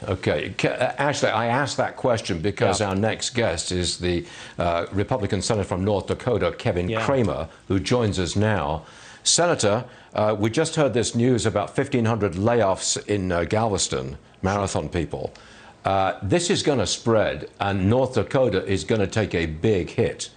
Okay. Actually, I asked that question because our next guest is the Republican Senator from North Dakota, Kevin Cramer, who joins us now. Senator, we just heard this news about 1,500 layoffs in Galveston, Marathon people. This is going to spread, and North Dakota is going to take a big hit.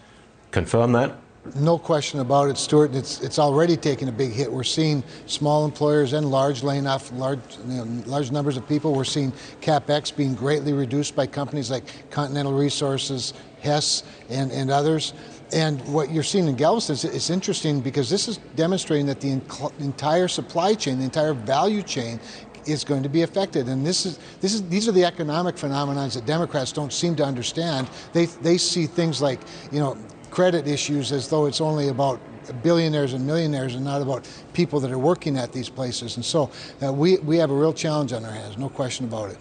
Confirm that? No question about it, Stuart. It's already taken a big hit. We're seeing small employers and large laying off large numbers of people. We're seeing CapEx being greatly reduced by companies like Continental Resources, Hess, and others. And what you're seeing in Galveston is interesting because this is demonstrating that the entire supply chain, the entire value chain, is going to be affected. And these are the economic phenomena that Democrats don't seem to understand. They see things like, credit issues as though it's only about billionaires and millionaires and not about people that are working at these places. And so we have a real challenge on our hands, no question about it.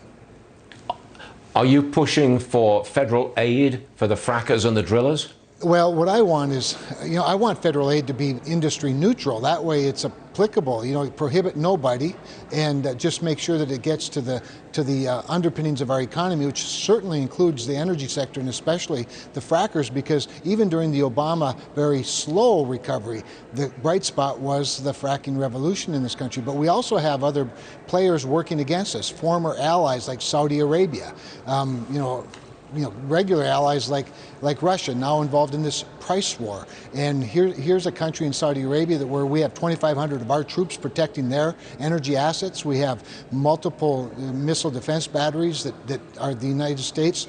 Are you pushing for federal aid for the frackers and the drillers? Well, what I want is, I want federal aid to be industry neutral. That way it's applicable, prohibit nobody and just make sure that it gets to the underpinnings of our economy, which certainly includes the energy sector and especially the frackers, because even during the Obama very slow recovery, the bright spot was the fracking revolution in this country. But we also have other players working against us, former allies like Saudi Arabia, regular allies like Russia, now involved in this price war. And here's a country in Saudi Arabia where we have 2,500 of our troops protecting their energy assets. We have multiple missile defense batteries that are the United States,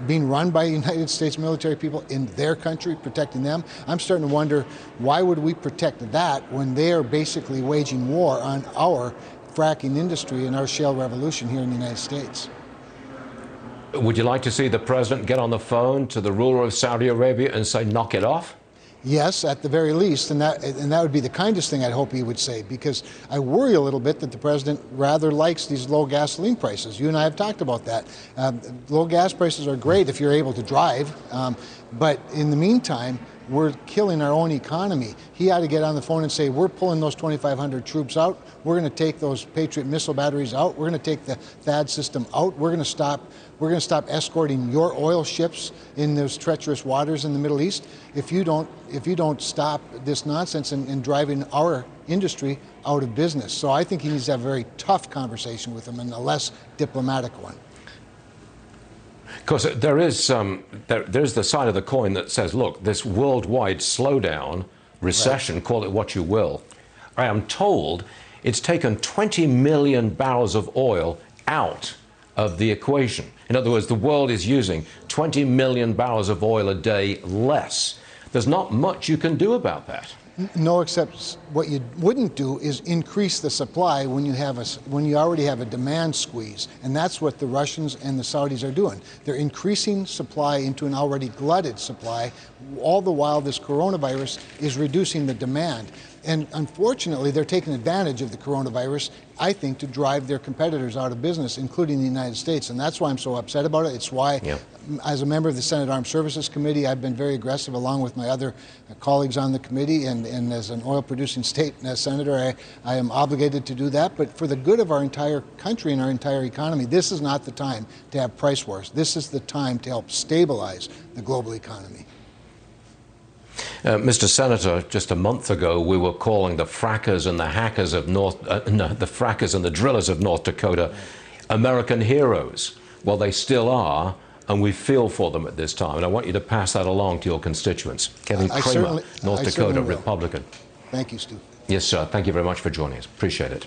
being run by United States military people in their country, protecting them. I'm starting to wonder, why would we protect that when they are basically waging war on our fracking industry and our shale revolution here in the United States? Would you like to see the president get on the phone to the ruler of Saudi Arabia and say, knock it off? Yes, at the very least, and that would be the kindest thing I'd hope he would say, because I worry a little bit that the president rather likes these low gasoline prices. You and I have talked about that. Low gas prices are great if you're able to drive, but in the meantime, we're killing our own economy. He ought to get on the phone and say, we're pulling those 2,500 troops out. We're going to take those Patriot missile batteries out. We're going to take the THAAD system out. We're going to stop escorting your oil ships in those treacherous waters in the Middle East if you don't stop this nonsense and driving our industry out of business. So I think he needs to have a very tough conversation with them and a less diplomatic one. Because there's the side of the coin that says, look, this worldwide slowdown, recession, right, call it what you will, I am told it's taken 20 million barrels of oil out of the equation. In other words, the world is using 20 million barrels of oil a day less. There's not much you can do about that. No, except what you wouldn't do is increase the supply when you already have a demand squeeze, and that's what the Russians and the Saudis are doing. They're increasing supply into an already glutted supply, all the while this coronavirus is reducing the demand. And unfortunately, they're taking advantage of the coronavirus, I think, to drive their competitors out of business, including the United States. And that's why I'm so upset about it. It's why, as a member of the Senate Armed Services Committee, I've been very aggressive, along with my other colleagues on the committee. And as an oil-producing state senator, I am obligated to do that. But for the good of our entire country and our entire economy, this is not the time to have price wars. This is the time to help stabilize the global economy. Mr. Senator, just a month ago, we were calling the frackers and the hackers of the frackers and the drillers of North Dakota American heroes. Well, they still are, and we feel for them at this time. And I want you to pass that along to your constituents. Kevin Cramer, North Dakota, Republican. Thank you, Stu. Yes, sir. Thank you very much for joining us. Appreciate it.